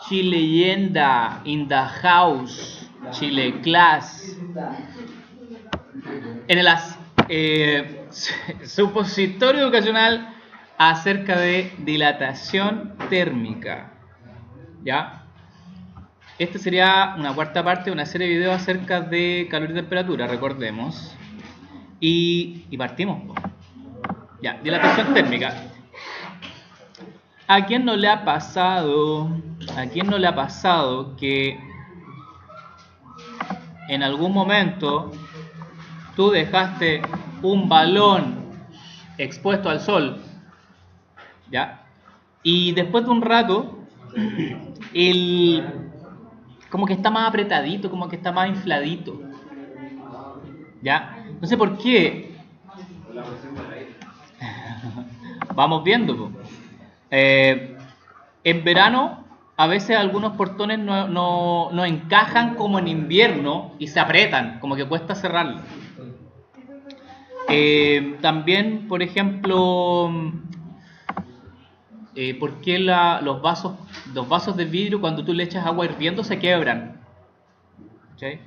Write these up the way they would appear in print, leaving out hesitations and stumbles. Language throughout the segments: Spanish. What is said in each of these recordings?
Chileyenda in the house, Chile class. En el supositorio educacional acerca de dilatación térmica. ¿Ya? Esta sería una cuarta parte de una serie de videos acerca de calor y temperatura, recordemos. Y partimos. Ya, dilatación térmica. ¿A quién no le ha pasado? ¿A quién no le ha pasado que en algún momento tú dejaste un balón expuesto al sol? ¿Ya? Y después de un rato, como que está más apretadito, como que está más infladito. ¿Ya? No sé por qué. Vamos viendo. En verano, a veces algunos portones no encajan como en invierno y se apretan, como que cuesta cerrarlo. También, por ejemplo, ¿por qué los vasos de vidrio cuando tú le echas agua hirviendo se quiebran? ¿Sí?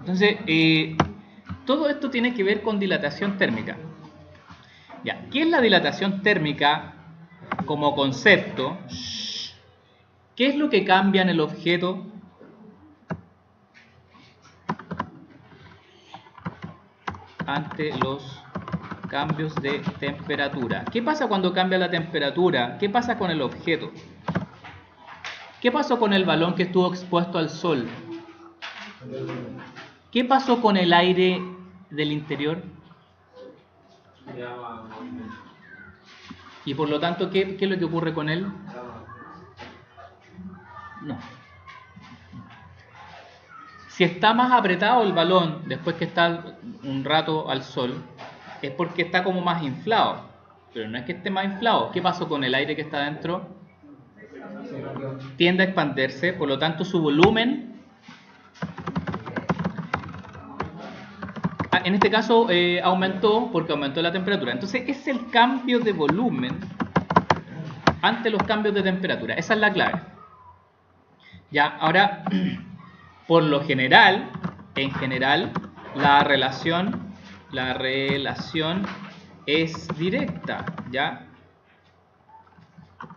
Entonces, todo esto tiene que ver con dilatación térmica. Ya, ¿qué es la dilatación térmica como concepto? ¿Qué es lo que cambia en el objeto? Ante los cambios de temperatura. ¿Qué pasa cuando cambia la temperatura? ¿Qué pasa con el objeto? ¿Qué pasó con el balón que estuvo expuesto al sol? ¿Qué pasó con el aire del interior? Y por lo tanto, ¿qué es lo que ocurre con él? No. Si está más apretado el balón después que está un rato al sol, es porque está como más inflado. Pero no es que esté más inflado. ¿Qué pasó con el aire que está dentro? Tiende a expandirse, por lo tanto su volumen, en este caso aumentó porque aumentó la temperatura. Entonces es el cambio de volumen ante los cambios de temperatura. Esa es la clave. Ya, ahora, por lo general, en general, la relación es directa, ¿ya?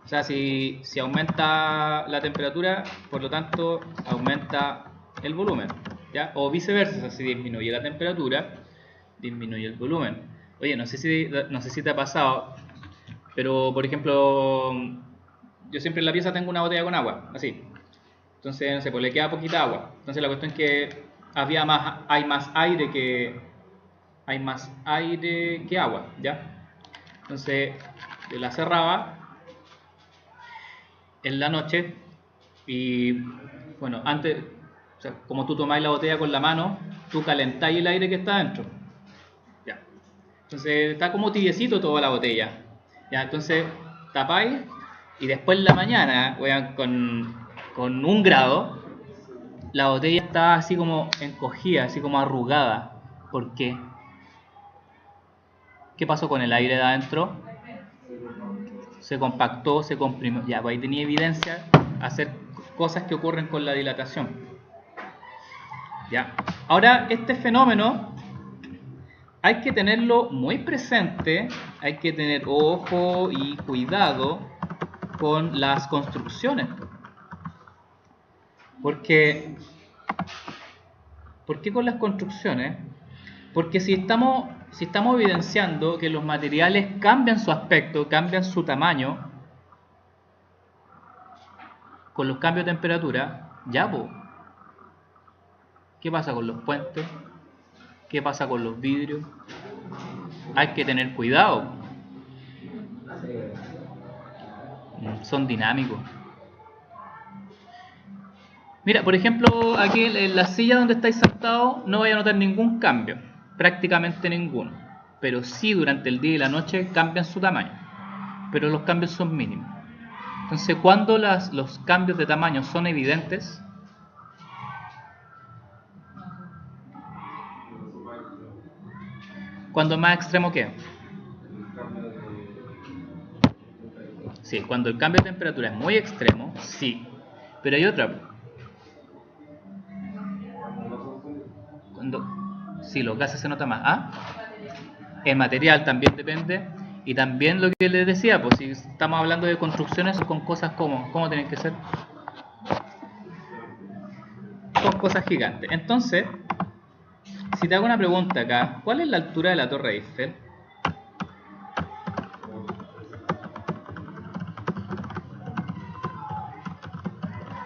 O sea, si aumenta la temperatura, por lo tanto, aumenta el volumen, ¿ya? O viceversa, o sea, si disminuye la temperatura, disminuye el volumen. Oye, no sé si te ha pasado, pero, por ejemplo, yo siempre en la pieza tengo una botella con agua, así. Entonces, no sé, pues le queda poquita agua. Entonces la cuestión es que hay más aire que agua, ¿ya? Entonces yo la cerraba en la noche y bueno, antes, o sea, como tú tomáis la botella con la mano, tú calentáis el aire que está dentro. Ya. Entonces está como tibiecito toda la botella. Ya, entonces tapáis y después en la mañana, weón, con 1 grado, la botella está así como encogida, así como arrugada. ¿Por qué? ¿Qué pasó con el aire de adentro? Se compactó, se comprimió. Ya, pues ahí tenía evidencia hacer cosas que ocurren con la dilatación. Ya. Ahora, este fenómeno hay que tenerlo muy presente, hay que tener ojo y cuidado con las construcciones. ¿Por qué con las construcciones? Porque si estamos evidenciando que los materiales cambian su aspecto, cambian su tamaño con los cambios de temperatura, ya pues, ¿qué pasa con los puentes? ¿Qué pasa con los vidrios? Hay que tener cuidado. Son dinámicos. Mira, por ejemplo, aquí en la silla donde estáis sentados no vais a notar ningún cambio, prácticamente ninguno. Pero sí durante el día y la noche cambian su tamaño, pero los cambios son mínimos. Entonces, cuando los cambios de tamaño son evidentes, ¿cuándo más extremo que? Sí, cuando el cambio de temperatura es muy extremo, sí. Pero hay otra. Cuando, sí, los gases se nota más. ¿Ah? El material también depende. Y también lo que les decía, pues si estamos hablando de construcciones con cosas como, ¿cómo tienen que ser? Con cosas gigantes. Entonces, si te hago una pregunta acá, ¿cuál es la altura de la Torre Eiffel?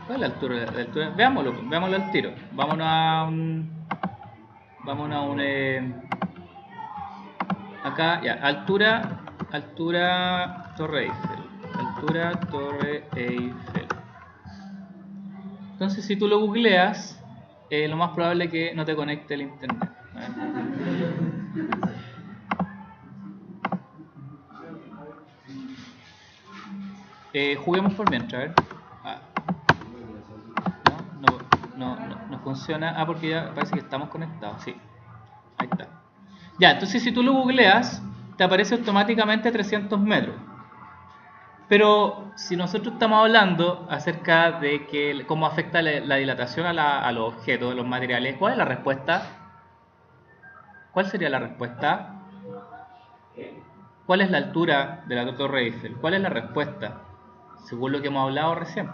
¿Cuál es la altura? Veámoslo al tiro. Vámonos a un... acá, ya, altura Torre Eiffel. Altura Torre Eiffel. Entonces, si tú lo googleas, lo más probable es que no te conecte el internet. Juguemos por mientras, a ver. No funciona. Ah, porque ya parece que estamos conectados, sí. Ahí está. Ya, entonces si tú lo googleas, te aparece automáticamente 300 metros. Pero si nosotros estamos hablando acerca de que cómo afecta la dilatación a los objetos, a los materiales, ¿cuál es la respuesta? ¿Cuál sería la respuesta? ¿Cuál es la altura de la Torre Eiffel? ¿Cuál es la respuesta? Según lo que hemos hablado recién.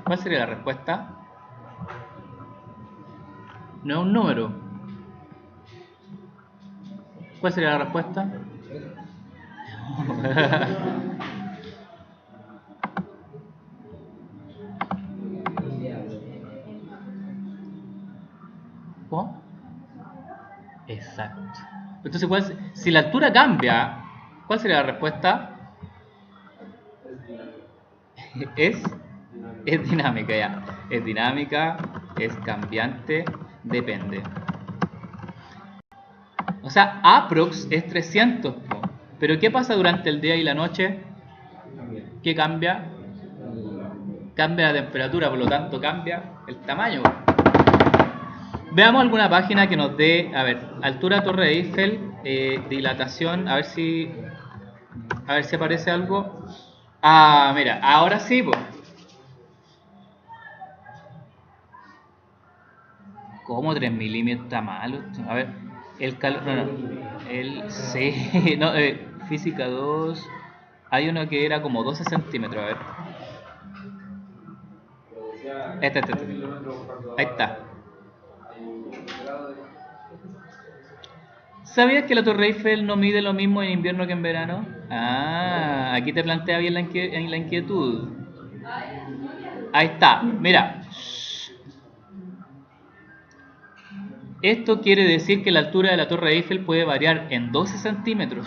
¿Cuál sería la respuesta? No es un número. ¿Cuál sería la respuesta? ¿Cómo? Exacto. Entonces, si la altura cambia, ¿cuál sería la respuesta? Es dinámica, ya. Es dinámica, es cambiante, depende. O sea, aprox es 300. Pero ¿qué pasa durante el día y la noche? ¿Qué cambia? Cambia la temperatura, por lo tanto cambia el tamaño. Veamos alguna página que nos dé, a ver, altura Torre Eiffel, dilatación, a ver si aparece algo. Ah, mira, ahora sí, pues. ¿Cómo 3 milímetros está malo? A ver, el calor, sí, no, física 2, hay uno que era como 12 centímetros, a ver. Este. Ahí está. ¿Sabías que la Torre Eiffel no mide lo mismo en invierno que en verano? Ah, aquí te plantea bien la inquietud. Ahí está, mira. Esto quiere decir que la altura de la Torre Eiffel puede variar en 12 centímetros.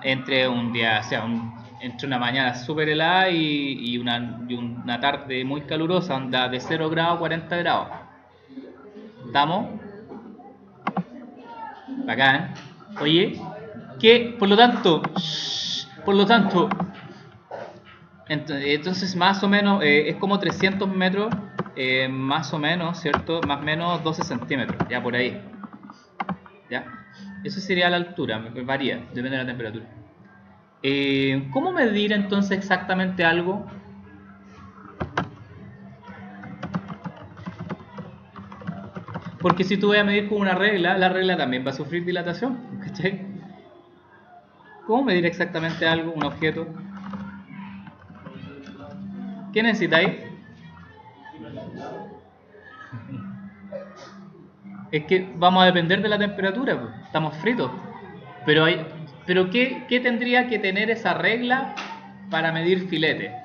Entre un día, o sea, entre una mañana súper helada y una tarde muy calurosa, onda de 0 grados a 40 grados. ¿Estamos? Bacán. Oye, que por lo tanto, entonces más o menos es como 300 metros, más o menos, ¿cierto? Más o menos 12 centímetros, ya por ahí. ¿Ya? Eso sería la altura, varía, depende de la temperatura. ¿Cómo medir entonces exactamente algo? Porque si tú vas a medir con una regla, la regla también va a sufrir dilatación, ¿cachai? ¿Cómo medir exactamente algo, un objeto? ¿Qué necesitáis? Es que vamos a depender de la temperatura, pues. Estamos fritos. Pero ¿qué tendría que tener esa regla para medir filete?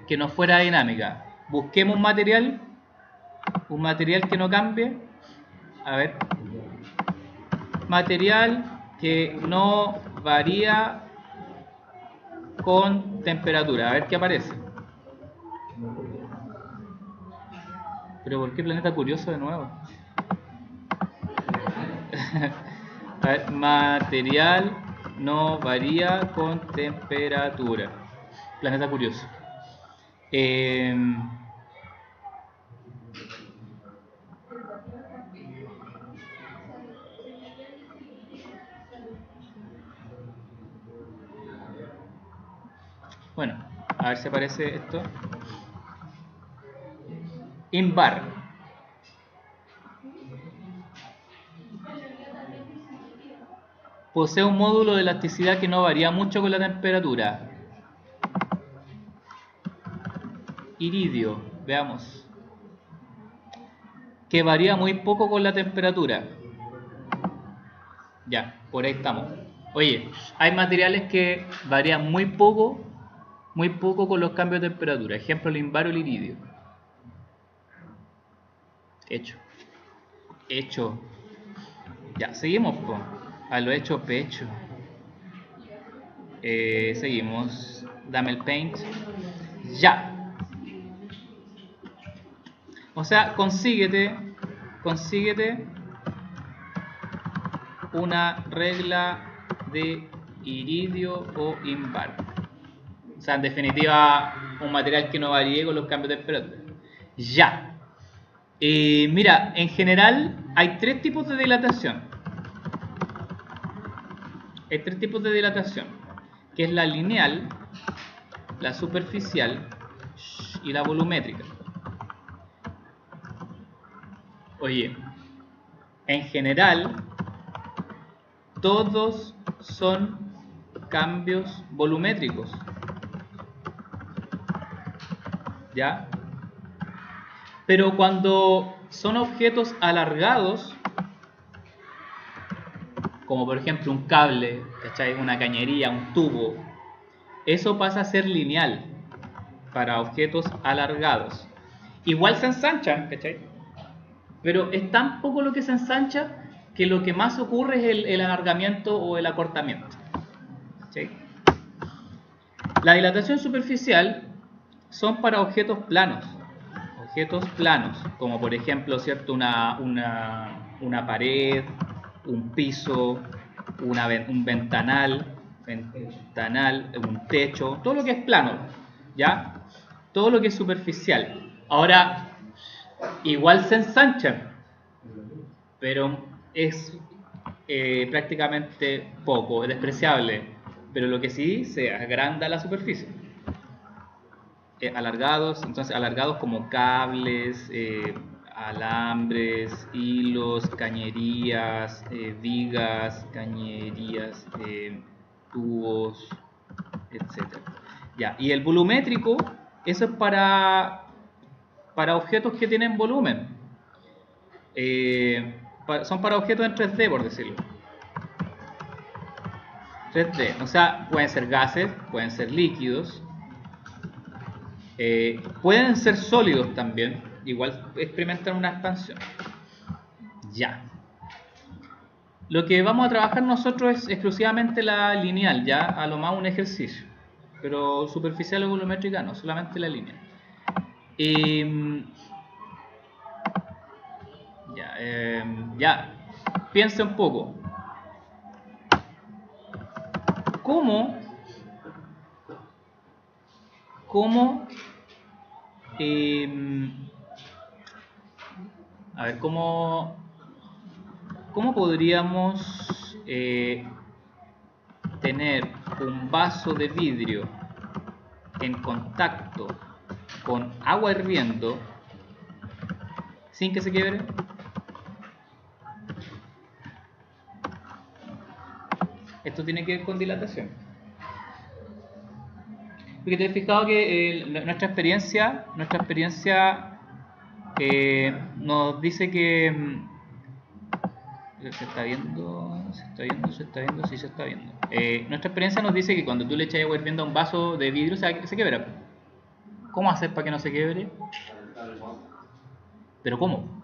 Que no fuera dinámica. Busquemos un material que no cambie. A ver. Material que no varía con temperatura. A ver qué aparece. Pero ¿por qué planeta curioso de nuevo? A ver, material no varía con temperatura. Planeta curioso. A ver si aparece esto. Invar. Posee un módulo de elasticidad que no varía mucho con la temperatura. Iridio, veamos. Que varía muy poco con la temperatura. Ya, por ahí estamos. Oye, hay materiales que varían muy poco con los cambios de temperatura. Ejemplo, el invar o el iridio. Hecho. Hecho. Ya, seguimos, po. A lo hecho pecho. Seguimos. Dame el paint. Ya. O sea, consíguete una regla de iridio o invar. O sea, en definitiva, un material que no varíe con los cambios de temperatura. Ya. Mira, en general hay tres tipos de dilatación. Hay tres tipos de dilatación, que es la lineal, la superficial y la volumétrica. Oye, en general, todos son cambios volumétricos. ¿Ya? Pero cuando son objetos alargados, como por ejemplo un cable, ¿cachai? Una cañería, un tubo, eso pasa a ser lineal para objetos alargados. Igual se ensanchan, ¿cachai? Pero es tan poco lo que se ensancha que lo que más ocurre es el alargamiento o el acortamiento. ¿Sí? La dilatación superficial son para objetos planos, como por ejemplo, ¿cierto? Una pared, un piso, un ventanal, un techo, todo lo que es plano, ¿ya? Todo lo que es superficial. Ahora, igual se ensanchan, pero es prácticamente poco, es despreciable, pero lo que sí se agranda la superficie. Alargados, entonces alargados como cables, alambres, hilos, cañerías, vigas, cañerías, tubos, etc. Ya, y el volumétrico, eso es para objetos que tienen volumen. Son para objetos en 3D, por decirlo. 3D, o sea, pueden ser gases, pueden ser líquidos, pueden ser sólidos también, igual experimentan una expansión. Ya. Lo que vamos a trabajar nosotros es exclusivamente la lineal, ya, a lo más un ejercicio. Pero superficial o volumétrica no, solamente la lineal. Ya, piensa un poco. ¿Cómo a ver, cómo podríamos tener un vaso de vidrio en contacto con agua hirviendo sin que se quiebre? Esto tiene que ver con dilatación. Porque te has fijado que nuestra experiencia nos dice que se está viendo, sí se está viendo. Nuestra experiencia nos dice que cuando tú le echas agua hirviendo a un vaso de vidrio se quiebra. ¿Cómo hacer para que no se quiebre? ¿Pero cómo?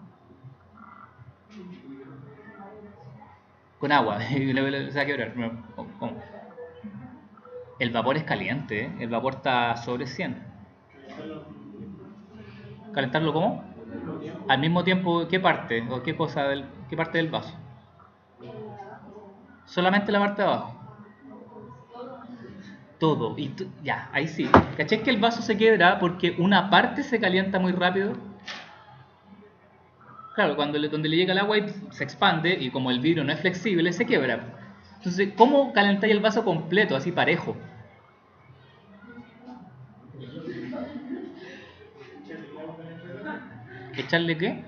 Con agua, se va a quebrar. ¿Cómo? El vapor es caliente, ¿eh? El vapor está sobre 100. ¿Calentarlo cómo? Al mismo tiempo, ¿qué parte? ¿O qué parte del vaso? Solamente la parte de abajo. Todo. Y ya, ahí sí. ¿Cachai que el vaso se quiebra porque una parte se calienta muy rápido? Claro, donde le llega el agua y se expande, y como el vidrio no es flexible, se quiebra. Entonces, ¿cómo calentáis el vaso completo, así parejo? ¿Echarle qué?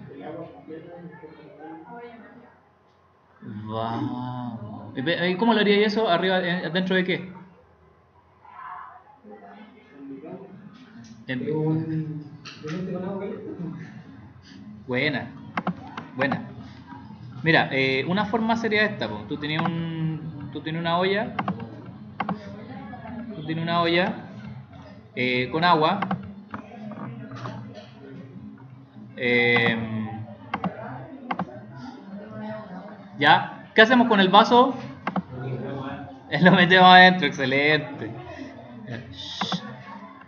Vamos. ¿Y cómo lo haría eso? ¿Arriba, dentro de qué? Buena, buena. Mira, una forma sería esta, po. Tú tienes una olla, con agua. ¿Ya? ¿Qué hacemos con el vaso? Lo metemos adentro, excelente.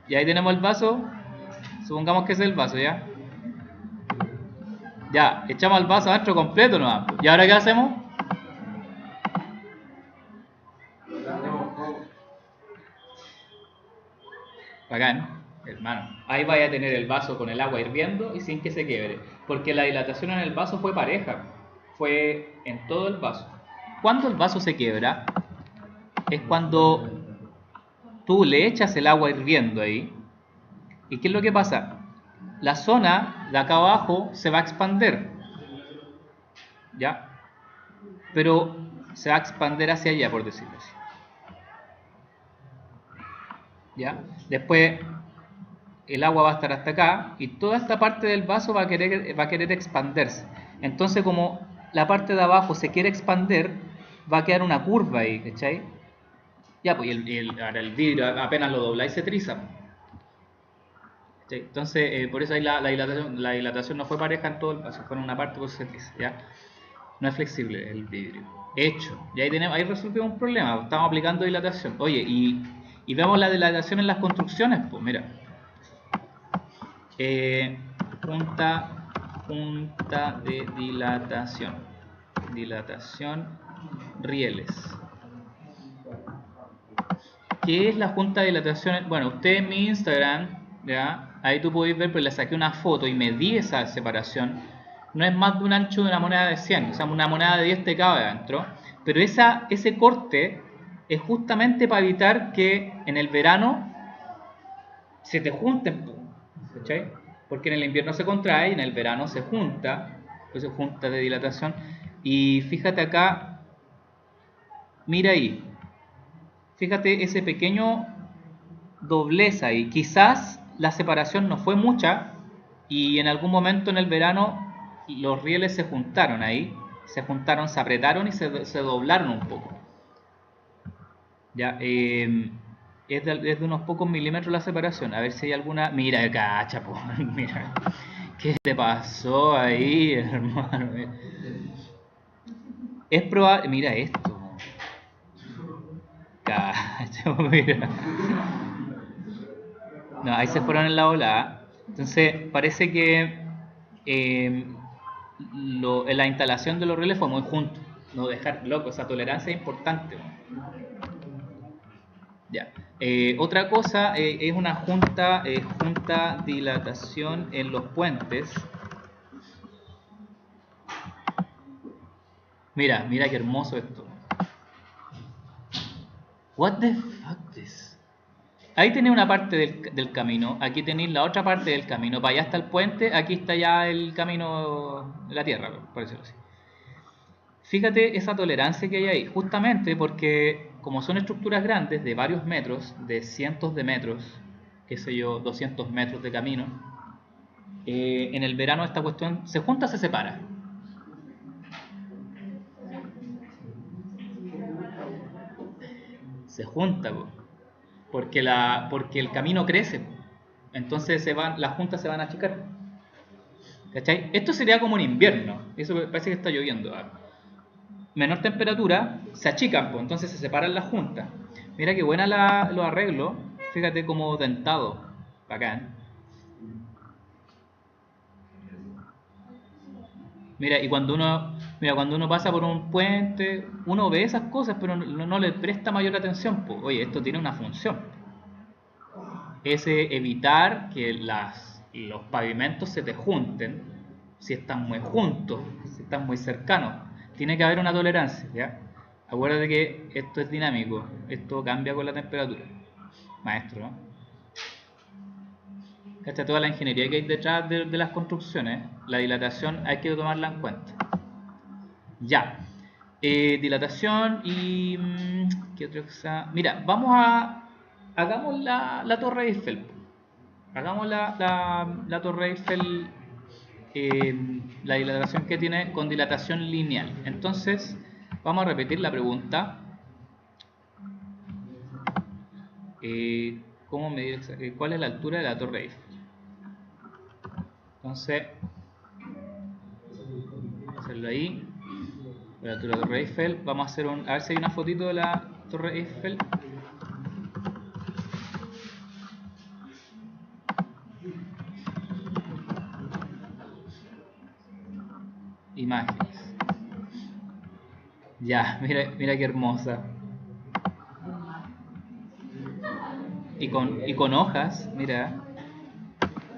Y ahí tenemos el vaso. Supongamos que ese es el vaso, ¿ya? Ya, echamos el vaso adentro completo nomás. ¿Y ahora qué hacemos? Bacán, hermano. Ahí vaya a tener el vaso con el agua hirviendo y sin que se quiebre. Porque la dilatación en el vaso fue pareja. Fue en todo el vaso. Cuando el vaso se quiebra, es cuando tú le echas el agua hirviendo ahí. ¿Y qué es lo que pasa? La zona de acá abajo se va a expander. ¿Ya? Pero se va a expander hacia allá, por decirlo así. ¿Ya? Después el agua va a estar hasta acá y toda esta parte del vaso va a querer expandirse. Entonces, como la parte de abajo se quiere expander, va a quedar una curva ahí, ¿cachai? Ya, pues ahora el vidrio apenas lo dobláis se triza. ¿Cachai? Entonces, por eso ahí la dilatación no fue pareja en todo el vaso, fue en una parte por se triza, ¿ya? No es flexible el vidrio. Hecho, y ahí resolvimos un problema, estamos aplicando dilatación. Oye, y vemos la dilatación en las construcciones, pues mira. Junta de dilatación rieles. ¿Qué es la junta de dilatación? Bueno, usted en mi Instagram, ¿ya? Ahí tú podéis ver, pero le saqué una foto y medí esa separación. No es más de un ancho de una moneda de 100, o sea, una moneda de 10 te cabe adentro. Pero ese corte es justamente para evitar que en el verano se te junten, ¿cachai? Porque en el invierno se contrae y en el verano se junta, entonces junta de dilatación. Y fíjate acá, mira ahí, fíjate ese pequeño doblez ahí. Quizás la separación no fue mucha y en algún momento en el verano los rieles se juntaron ahí, se apretaron y se doblaron un poco. Ya, es de unos pocos milímetros la separación. A ver si hay alguna. Mira, cacha, po. Mira. ¿Qué te pasó ahí, hermano? Es probable. Mira esto. Cacha, mira. No, ahí se fueron en la ola. Entonces, parece que en la instalación de los rieles fue muy junto. No dejar loco, esa tolerancia es importante. Ya. Otra cosa es una junta dilatación en los puentes. Mira qué hermoso esto. What the fuck this? Ahí tenéis una parte del camino, aquí tenéis la otra parte del camino, para allá está el puente, aquí está ya el camino de la tierra, por decirlo así. Fíjate esa tolerancia que hay ahí, justamente porque como son estructuras grandes de varios metros, de cientos de metros, qué sé yo, 200 metros de camino, en el verano esta cuestión se junta o se separa. Se junta, porque el camino crece, entonces las juntas se van a achicar. ¿Cachai? Esto sería como en invierno, eso parece que está lloviendo. Menor temperatura, se achican, entonces se separan las juntas. Mira qué buena los arreglos, fíjate como dentado, bacán. Mira, y cuando uno pasa por un puente, uno ve esas cosas, pero no le presta mayor atención. Oye, esto tiene una función. Es evitar que los pavimentos se te junten si están muy juntos, si están muy cercanos. Tiene que haber una tolerancia, ¿ya? Acuérdate que esto es dinámico, esto cambia con la temperatura. Maestro, ¿no? Esta es toda la ingeniería que hay detrás de las construcciones. La dilatación hay que tomarla en cuenta. Ya. Dilatación y... ¿qué otra cosa? Mira, hagamos la Torre Eiffel. Hagamos la Torre Eiffel, la dilatación que tiene con dilatación lineal. Entonces, vamos a repetir la pregunta. ¿Cómo medir, cuál es la altura de la Torre Eiffel? Entonces, hacerlo ahí. La altura de la Torre Eiffel. Vamos a hacer a ver si hay una fotito de la Torre Eiffel. Imágenes. Ya, mira qué hermosa. Y con hojas, mira.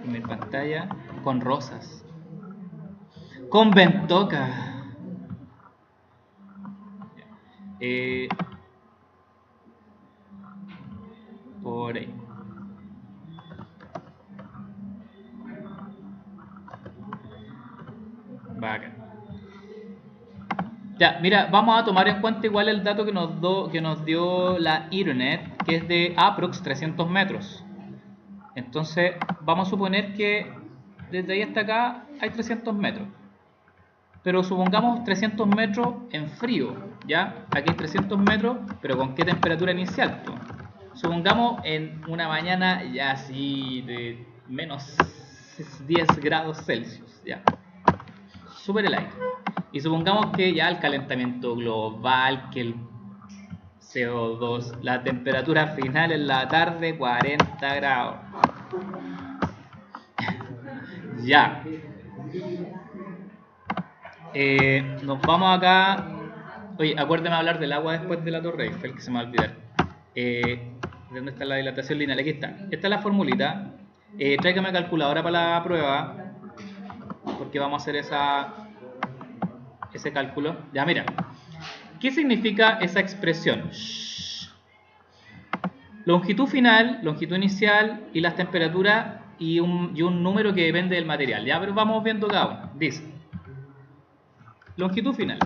En mi pantalla. Con rosas. Con ventoca. Por ahí. Bacán. Ya, mira, vamos a tomar en cuenta igual el dato que nos dio la Internet, que es de aprox 300 metros. Entonces, vamos a suponer que desde ahí hasta acá hay 300 metros. Pero supongamos 300 metros en frío, ¿ya? Aquí hay 300 metros, pero ¿con qué temperatura inicial? Supongamos en una mañana ya así de menos 10 grados Celsius, ¿ya? Súper helado. Y supongamos que ya el calentamiento global, que el CO2, la temperatura final en la tarde 40 grados. Ya. Nos vamos acá. Oye, acuérdame hablar del agua después de la Torre Eiffel, que se me va a olvidar. ¿Dónde está la dilatación lineal? Aquí está. Esta es la formulita. Tráigame calculadora para la prueba, porque vamos a hacer ese cálculo. Ya, mira. ¿Qué significa esa expresión? Longitud final, longitud inicial y las temperaturas y un número que depende del material. Ya, pero vamos viendo cada uno. Dice, longitud final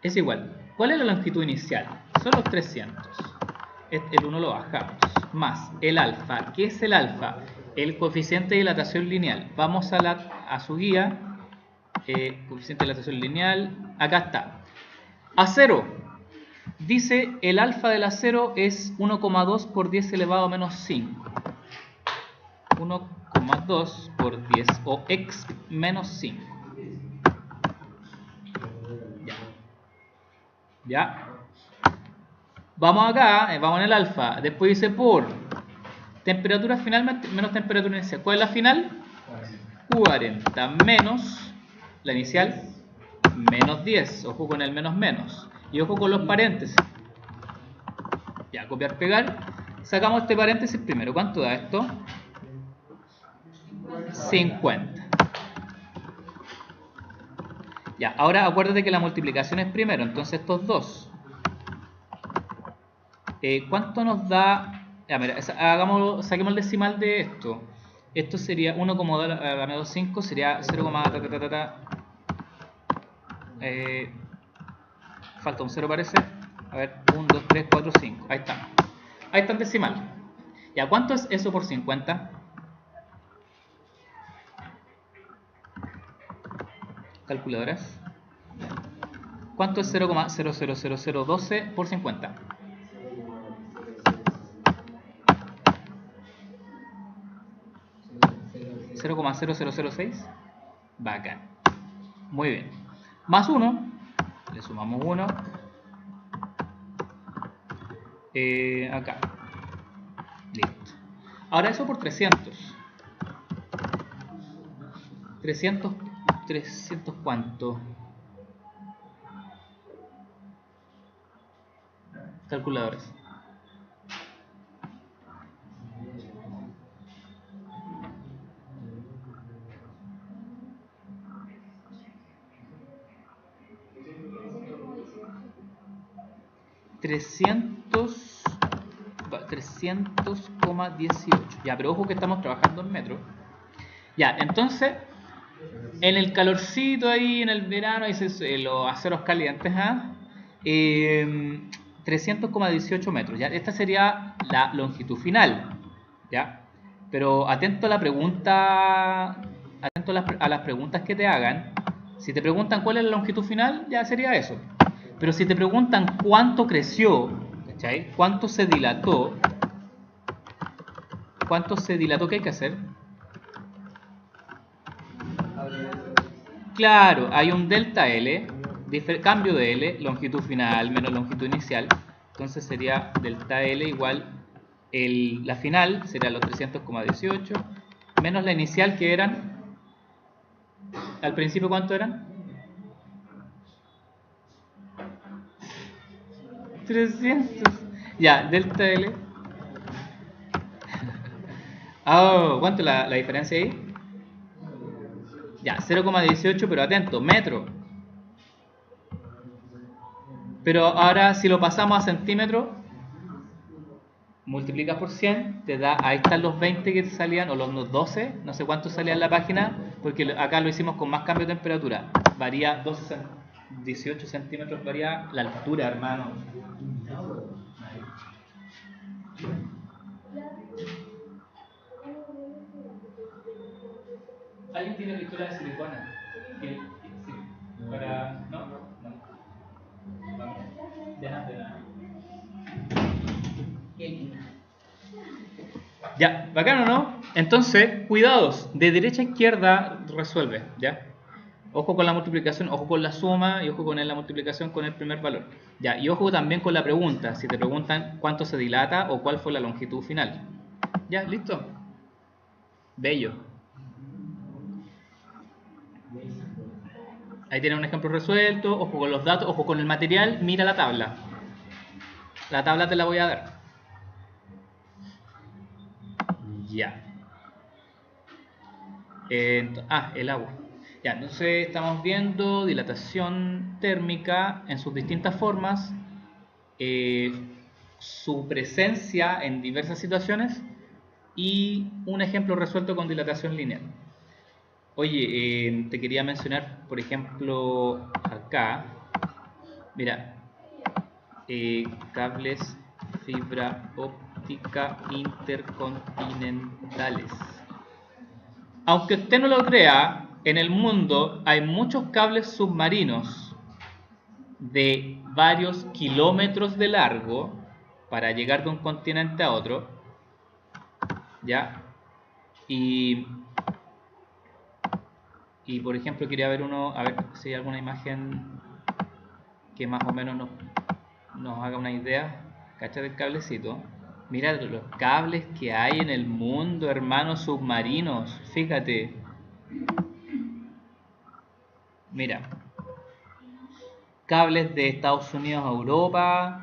es igual. ¿Cuál es la longitud inicial? Son los 300. El 1 lo bajamos. Más el alfa. ¿Qué es el alfa? El coeficiente de dilatación lineal. Vamos a su guía. Coeficiente de dilatación lineal. Acá está. Acero. Dice el alfa del acero es 1,2 por 10 elevado a menos 5. 1,2 por 10 o x menos 5. Ya. Vamos acá, vamos en el alfa. Después dice por temperatura final menos temperatura inicial. ¿Cuál es la final? 40 menos la inicial menos 10. Ojo con el menos. Y ojo con los paréntesis. Ya, copiar, pegar. Sacamos este paréntesis primero. ¿Cuánto da esto? 50. Ya, ahora acuérdate que la multiplicación es primero. Entonces estos dos. ¿Cuánto nos da? Ya, mira, saquemos el decimal de esto. Esto sería 1,2 a la menos 5, sería 0, falta un 0 parece. A ver, 1, 2, 3, 4, 5. Ahí está. Ahí está el decimal. Ya, ¿cuánto es eso por 50? Calculadoras. ¿Cuánto es 0,00012 por 50? 0,0006. Bacán. Muy bien. Más 1. Le sumamos 1. Acá. Listo. Ahora eso por 300. 300 ¿cuánto? Calculadores. 300,18. Ya, pero ojo que estamos trabajando en metros. Ya, entonces, en el calorcito ahí, en el verano, ahí los aceros calientes, 300,18 metros. ¿Ya? Esta sería la longitud final. ¿Ya? Pero atento a la pregunta, atento a las preguntas que te hagan. Si te preguntan cuál es la longitud final, ya sería eso. Pero si te preguntan cuánto creció, ¿cachai? ¿Cuánto se dilató? ¿Qué hay que hacer? Claro, hay un delta L, cambio de L, longitud final menos longitud inicial. Entonces sería delta L igual, la final sería los 300,18 menos la inicial, que eran, al principio, ¿cuánto eran? 300. Ya, delta L. ¿Cuánto la diferencia ahí? Ya, 0,18, pero atento, metro. Pero ahora si lo pasamos a centímetros, multiplicas por 100, te da, ahí están los 20 que te salían, o los 12, no sé cuánto salía en la página, porque acá lo hicimos con más cambio de temperatura. Varía 18 centímetros, varía la altura, hermano. ¿Alguien tiene pistola de silicona? Sí. Para... ¿No? Vamos. De nada. Ya, bacano, ¿no? Entonces, cuidados, de derecha a izquierda resuelve, ¿ya? Ojo con la multiplicación, ojo con la suma y ojo con la multiplicación con el primer valor. Ya, y ojo también con la pregunta, si te preguntan cuánto se dilata o cuál fue la longitud final. Ya, listo. Bello. Ahí tienen un ejemplo resuelto, ojo con los datos, ojo con el material, mira la tabla. La tabla te la voy a dar. Ya. El agua. Ya, entonces estamos viendo dilatación térmica en sus distintas formas, su presencia en diversas situaciones y un ejemplo resuelto con dilatación lineal. Oye, te quería mencionar, por ejemplo, acá, mira, cables fibra óptica intercontinentales. Aunque usted no lo crea, en el mundo hay muchos cables submarinos de varios kilómetros de largo para llegar de un continente a otro, ¿ya? Y por ejemplo, quería ver uno, a ver si hay alguna imagen que más o menos nos haga una idea. ¿Cacha del cablecito? Mira los cables que hay en el mundo, hermanos, submarinos. Fíjate. Mira. Cables de Estados Unidos a Europa,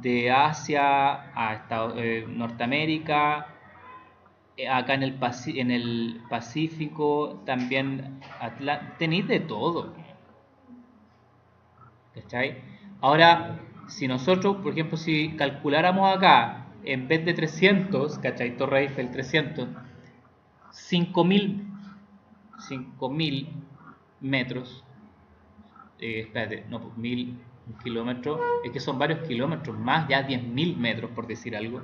de Asia a Norteamérica, acá en el Pacífico, también tenéis de todo. ¿Cachai? Ahora, si nosotros, por ejemplo, si calculáramos acá, en vez de 300, ¿cachai? Torre Eiffel 300, 5.000 metros, espérate, no, pues 1.000 kilómetros, es que son varios kilómetros más, ya 10.000 metros, por decir algo,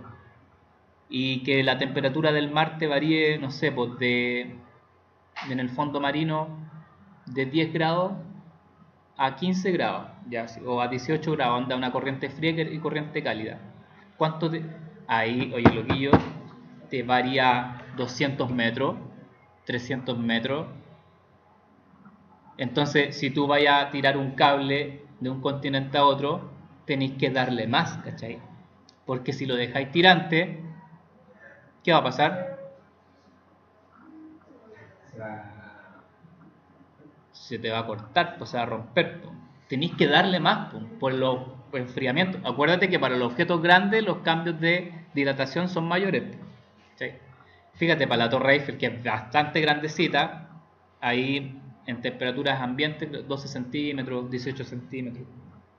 y que la temperatura del mar te varíe, no sé, pues en el fondo marino, de 10 grados a 15 grados, ya, o a 18 grados, anda una corriente fría y corriente cálida. ¿Cuánto ahí, oye, loquillo, te varía 200 metros, 300 metros? Entonces, si tú vayas a tirar un cable de un continente a otro, tenéis que darle más, ¿cachai? Porque si lo dejáis tirante, ¿qué va a pasar? Se te va a cortar, pues se va a romper. Pues. Tenéis que darle más pues, por los enfriamientos. Acuérdate que para los objetos grandes los cambios de dilatación son mayores. ¿Sí? Fíjate, para la Torre Eiffel, que es bastante grandecita, ahí en temperaturas ambientes 12 centímetros, 18 centímetros.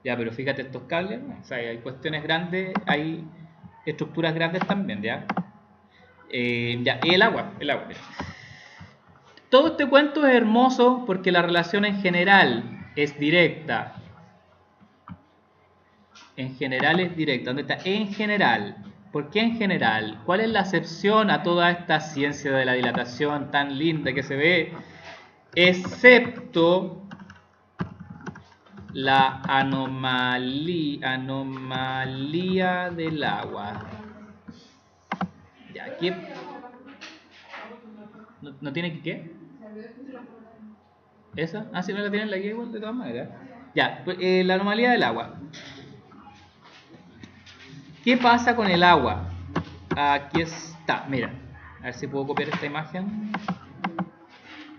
Ya, pero fíjate estos cables, ¿no? O sea, hay cuestiones grandes, hay estructuras grandes también, ¿ya? Ya, y el agua, mira. Todo este cuento es hermoso porque la relación en general es directa. En general es directa. ¿Dónde está? En general. ¿Por qué en general? ¿Cuál es la excepción a toda esta ciencia de la dilatación tan linda que se ve? Excepto la anomalía del agua. Ya, aquí. ¿No tiene que qué? ¿Esa? Ah, si no la tienen la guía igual de todas maneras. Ya, pues, la anomalía del agua. ¿Qué pasa con el agua? Aquí está, mira. A ver si puedo copiar esta imagen.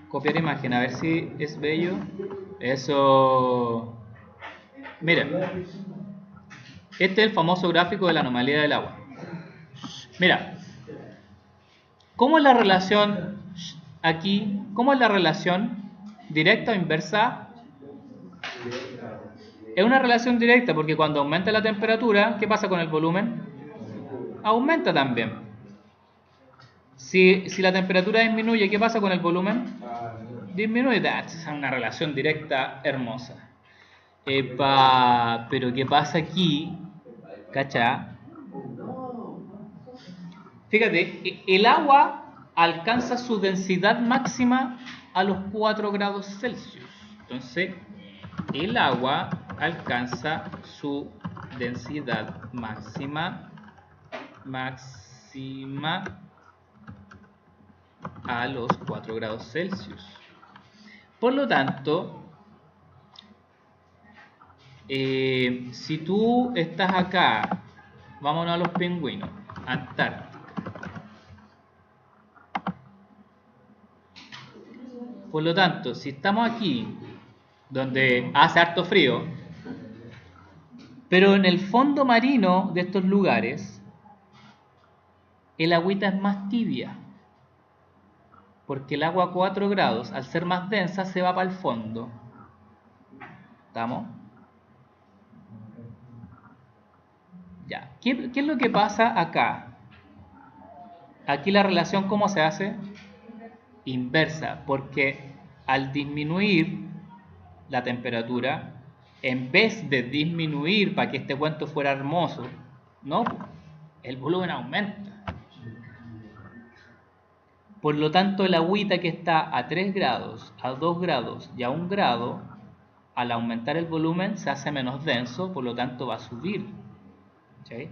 Copiar imagen, a ver si es bello. Eso. Mira. Este es el famoso gráfico de la anomalía del agua. Mira. ¿Cómo es la relación aquí? ¿Cómo es la relación? ¿Directa o inversa? Es una relación directa porque cuando aumenta la temperatura, ¿qué pasa con el volumen? Aumenta también. Si la temperatura disminuye, ¿qué pasa con el volumen? Disminuye. Es una relación directa hermosa. Epa, pero ¿qué pasa aquí? ¿Cacha? Fíjate, el agua alcanza su densidad máxima a los 4 grados Celsius. Entonces, el agua alcanza su densidad máxima a los 4 grados Celsius. Por lo tanto, si tú estás acá, vámonos a los pingüinos, Antártica. Por lo tanto, si estamos aquí, donde hace harto frío, pero en el fondo marino de estos lugares, el agüita es más tibia, porque el agua a 4 grados, al ser más densa, se va para el fondo. ¿Estamos? Ya. ¿Qué es lo que pasa acá? Aquí la relación, ¿cómo se hace? Inversa, porque al disminuir la temperatura, en vez de disminuir para que este cuento fuera hermoso, no, el volumen aumenta. Por lo tanto, el agüita que está a 3 grados, a 2 grados y a 1 grado, al aumentar el volumen se hace menos denso, por lo tanto va a subir. ¿Sí?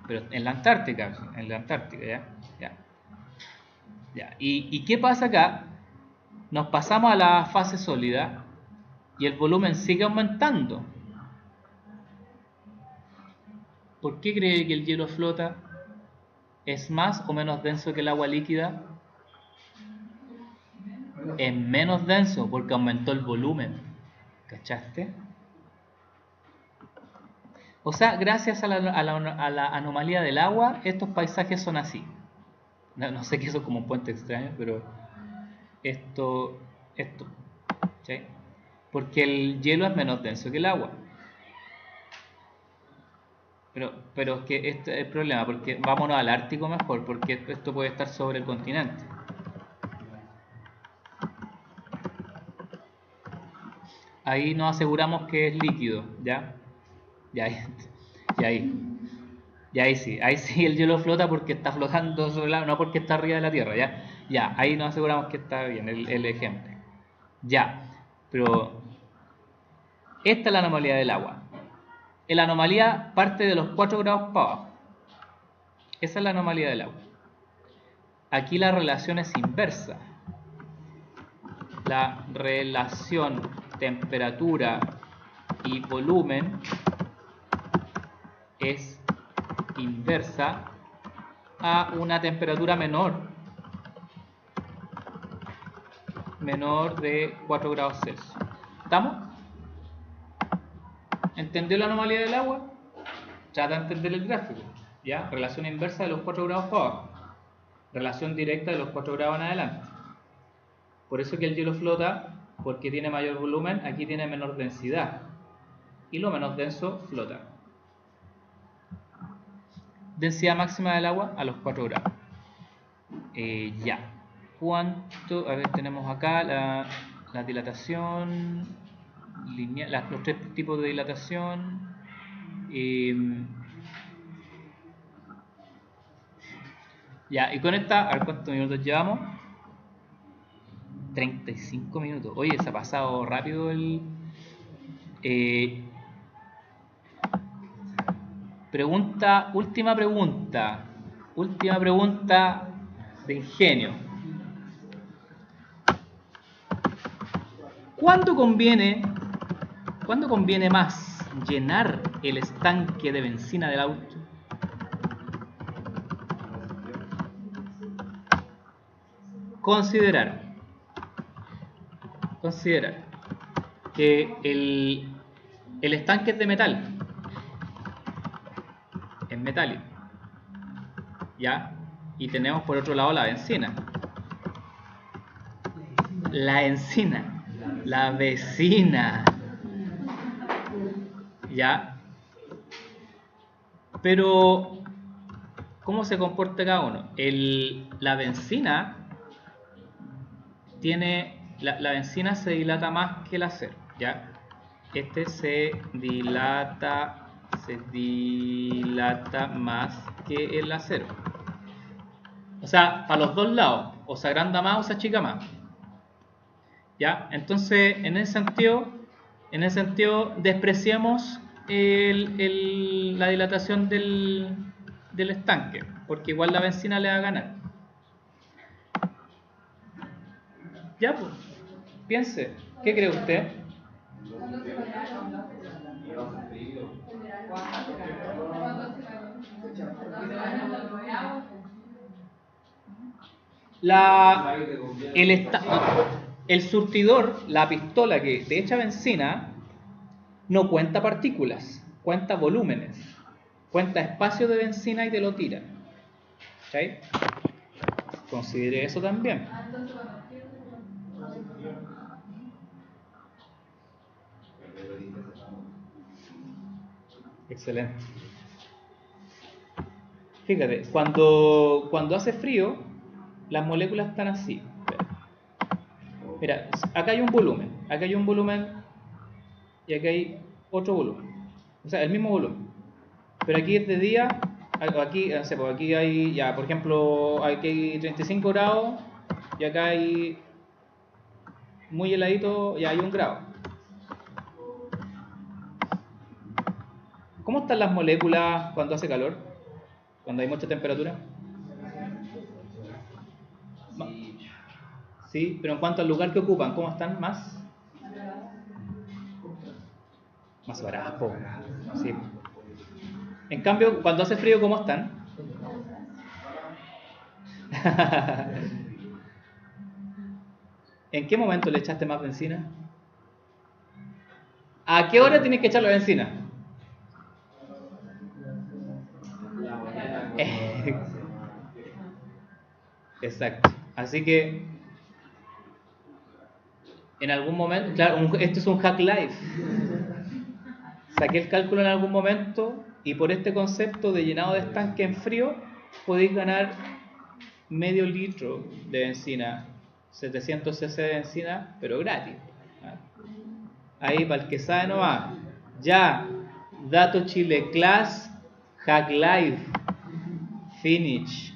Pero en la Antártica, ¿ya? ¿Y qué pasa acá? Nos pasamos a la fase sólida y el volumen sigue aumentando. ¿Por qué cree que el hielo flota? ¿Es más o menos denso que el agua líquida? Es menos denso porque aumentó el volumen. ¿Cachaste? O sea, gracias a la anomalía del agua, estos paisajes son así. No sé qué eso es como un puente extraño, pero esto, ¿sí? Porque el hielo es menos denso que el agua. Pero es que este es el problema, porque vámonos al Ártico mejor, porque esto puede estar sobre el continente. Ahí nos aseguramos que es líquido, ¿ya? Y ahí sí el hielo flota porque está flotando sobre el agua, no porque está arriba de la Tierra, ¿ya? Ahí nos aseguramos que está bien el ejemplo. Ya, pero esta es la anomalía del agua. La anomalía parte de los 4 grados para abajo. Esa es la anomalía del agua. Aquí la relación es inversa. La relación temperatura y volumen es inversa a una temperatura menor de 4 grados Celsius. ¿Estamos? ¿Entendió la anomalía del agua? Trata de entender el gráfico. ¿Ya? Relación inversa de los 4 grados para abajo. Relación directa de los 4 grados en adelante. Por eso que el hielo flota, porque tiene mayor volumen, aquí tiene menor densidad. Y lo menos denso flota. densidad máxima del agua a los 4 grados. Ya. ¿Cuánto? A ver, tenemos acá la dilatación lineal, los 3 tipos de dilatación. Ya, y con esta, a ver cuántos minutos llevamos. 35 minutos. Oye, se ha pasado rápido el... última pregunta de ingenio. ¿Cuándo conviene más llenar el estanque de benzina del auto? Considerar que el estanque es de metal, es metálico, ¿ya? Y tenemos por otro lado la benzina. La vecina, ¿ya? Pero, ¿cómo se comporta cada uno? La benzina la benzina se dilata más que el acero, ¿ya? Este se dilata más que el acero. O sea, para los dos lados, o se agranda más o se achica más. ¿Ya? Entonces, en ese sentido despreciamos la dilatación del estanque, porque igual la benzina le va a ganar. Ya, pues, piense, ¿qué cree usted? El surtidor, la pistola que te echa benzina, no cuenta partículas, cuenta volúmenes, cuenta espacio de benzina y te lo tira. ¿Sí? Considere eso también. Excelente. Fíjate, cuando hace frío, las moléculas están así. Mira, acá hay un volumen y acá hay otro volumen. O sea, el mismo volumen. Pero aquí es de día, aquí, no sé, pues aquí hay, ya, por ejemplo, aquí hay 35 grados y acá hay muy heladito, ya hay 1 grado. ¿Cómo están las moléculas cuando hace calor? Cuando hay mucha temperatura. Sí, pero en cuanto al lugar que ocupan, ¿cómo están? Más barato. Sí. En cambio, cuando hace frío, ¿cómo están? ¿En qué momento le echaste más benzina? ¿A qué hora tienes que echar la benzina? Exacto. Así que en algún momento, claro, esto es un hack life. Saqué el cálculo en algún momento y por este concepto de llenado de estanque en frío podéis ganar medio litro de benzina, 700 cc de benzina, pero gratis. Ahí para el que sabe no va. Ya, Dato Chile Class, Hack Life, Finish.